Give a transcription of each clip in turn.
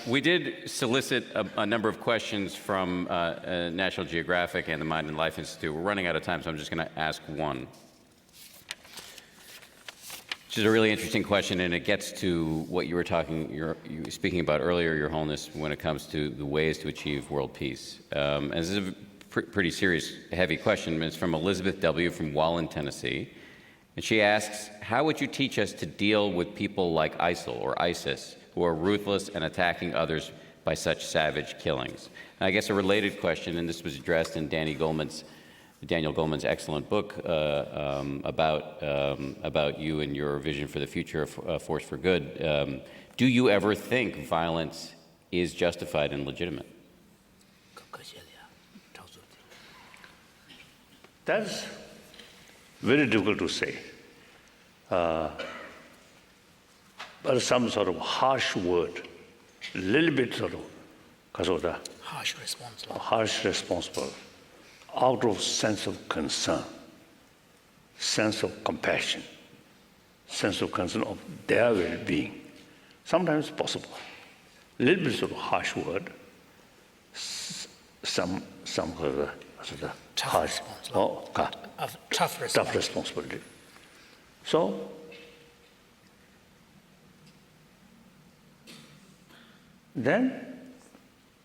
We did solicit a number of questions from National Geographic and the Mind and Life Institute. We're running out of time, so I'm just going to ask one, which is a really interesting question, and it gets to what you were speaking about earlier, Your Holiness, when it comes to the ways to achieve world peace. And this is a pretty serious, heavy question. It's from Elizabeth W. from Wallen, Tennessee. And she asks, how would you teach us to deal with people like ISIL or ISIS, who are ruthless and attacking others by such savage killings? And I guess a related question, and this was addressed in Daniel Goleman's excellent book about you and your vision for the future of Force for Good. Do you ever think violence is justified and legitimate? That's very difficult to say. But some sort of harsh word, a little bit sort of, Harsh responsible. harsh responsible, out of sense of concern, sense of compassion, sense of concern of their well-being. Sometimes possible. A little bit sort of harsh word, some sort of harsh, Tough responsibility. So, then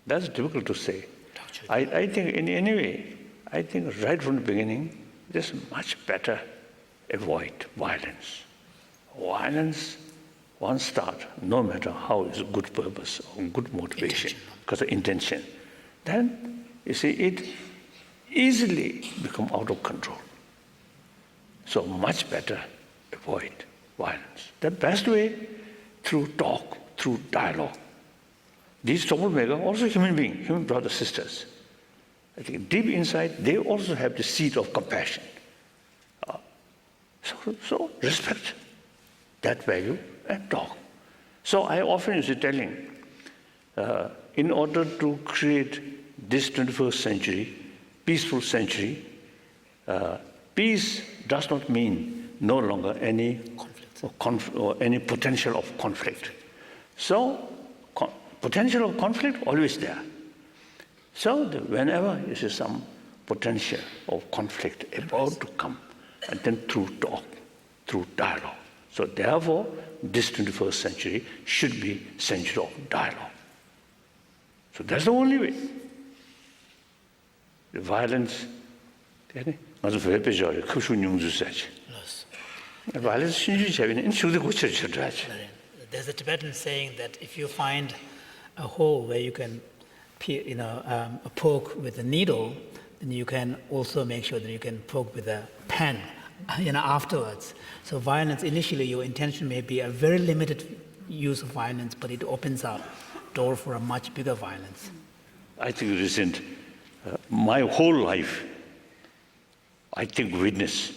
that's difficult to say. I think in any way, I think right from the beginning, just much better avoid violence. Violence, one start, no matter how it's a good purpose or good motivation, because of intention, then you see it easily become out of control. So much better avoid violence. The best way, through talk, through dialogue. These troublemakers, also human beings, human brothers, sisters. I think deep inside, they also have the seed of compassion. So respect that value and talk. So I often used to telling, in order to create this 21st century, peaceful century, peace does not mean no longer any conflict or any potential of conflict. So potential of conflict always there. So whenever you see some potential of conflict about to come, and then through talk, through dialogue. So therefore, this 21st century should be century of dialogue. So that's the only way. The violence, violence There's a Tibetan saying that if you find a hole where you can poke with a needle, then you can also make sure that you can poke with a pen afterwards. So violence, initially your intention may be a very limited use of violence, but it opens up door for a much bigger violence. I think recent, my whole life, I think witnessed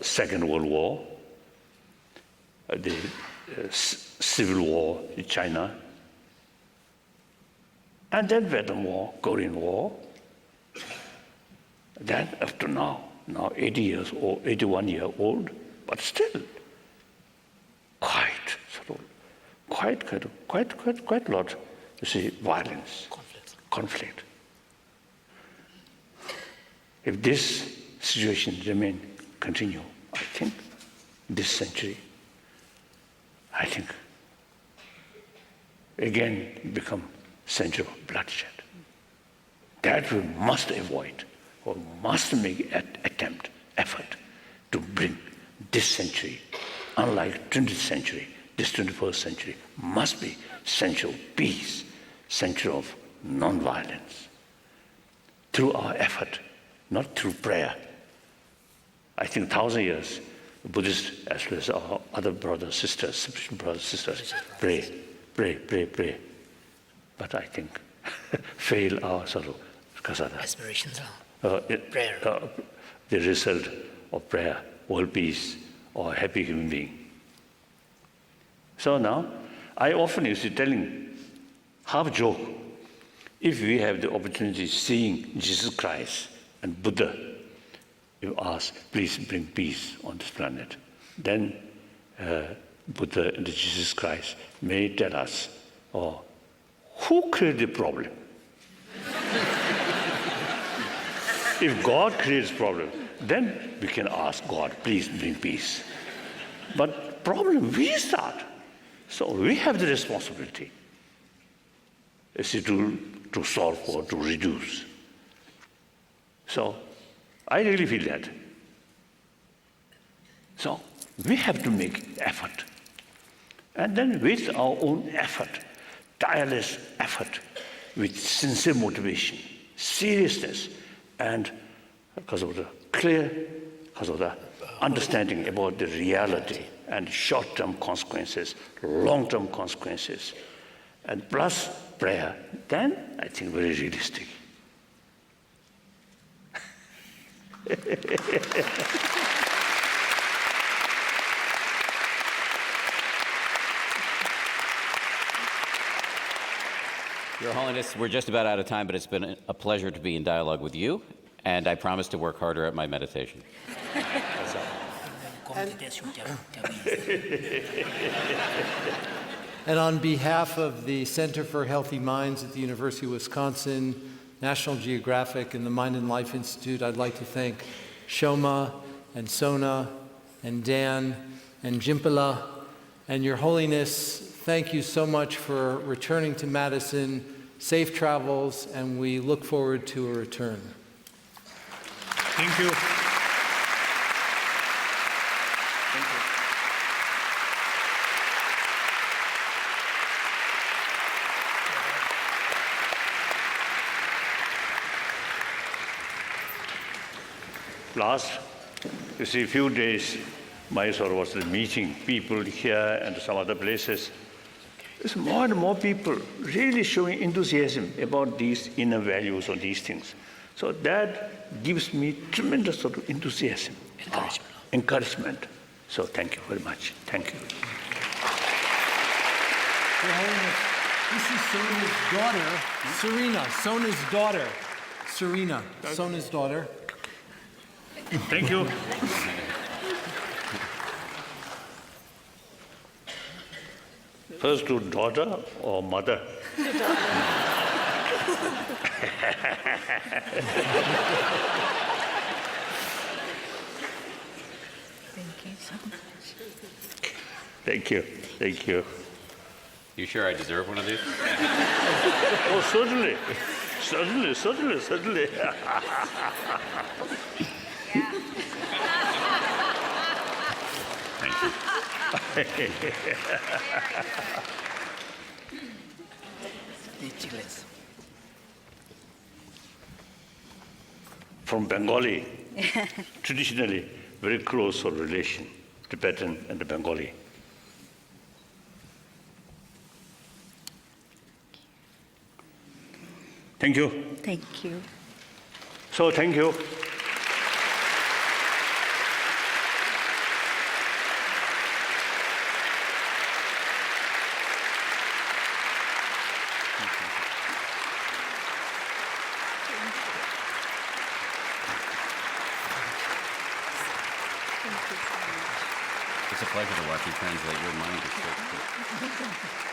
Second World War, the Civil War in China, and then Vietnam War, Korean War. Then after now 80 years old, 81 years old, but still quite a lot, you see, violence, conflict. If this situation continue, I think this century, I think again become century of bloodshed. That we must avoid, or must make effort to bring this century, unlike 20th century, this 21st century must be century of peace, century of non-violence. Through our effort, not through prayer. I think 1,000 years, Buddhists as well as our other brothers, sisters, spiritual brothers, sisters, pray. But I think fail our sort of aspirations, prayer. The result of prayer, world peace, or happy human being. So now, I often used to telling, half joke, if we have the opportunity seeing Jesus Christ and Buddha, you ask, please bring peace on this planet. Then Buddha and Jesus Christ may tell us, oh, who created the problem? If God creates problem, then we can ask God, please bring peace. But problem we start. So we have the responsibility to solve or to reduce. So I really feel that. So we have to make effort. And then with our own effort, tireless effort, with sincere motivation, seriousness, and because of the understanding about the reality and short-term consequences, long-term consequences, and plus prayer, then I think very realistic. Your Holiness, we're just about out of time, but it's been a pleasure to be in dialogue with you, and I promise to work harder at my meditation. And on behalf of the Center for Healthy Minds at the University of Wisconsin, National Geographic, and the Mind and Life Institute, I'd like to thank Shoma and Sona and Dan and Jimpala. And Your Holiness, thank you so much for returning to Madison. Safe travels, and we look forward to a return. Thank you. Last, you see, few days, Mysore was meeting people here and some other places. There's more and more people really showing enthusiasm about these inner values or these things. So that gives me tremendous sort of enthusiasm, encouragement. So thank you very much. Thank you. Your Holiness, this is Sona's daughter, Serena. Sona's daughter, Serena. Sona's daughter. Thank you. First to daughter or mother? Thank you so much. Thank you. Thank you. You sure I deserve one of these? Oh, certainly. Certainly, certainly, certainly. Speechless. From Bengali, traditionally very close relation, Tibetan and the Bengali. Thank you. Thank you. So thank you. It's a pleasure to watch you translate your mind. It's so cool.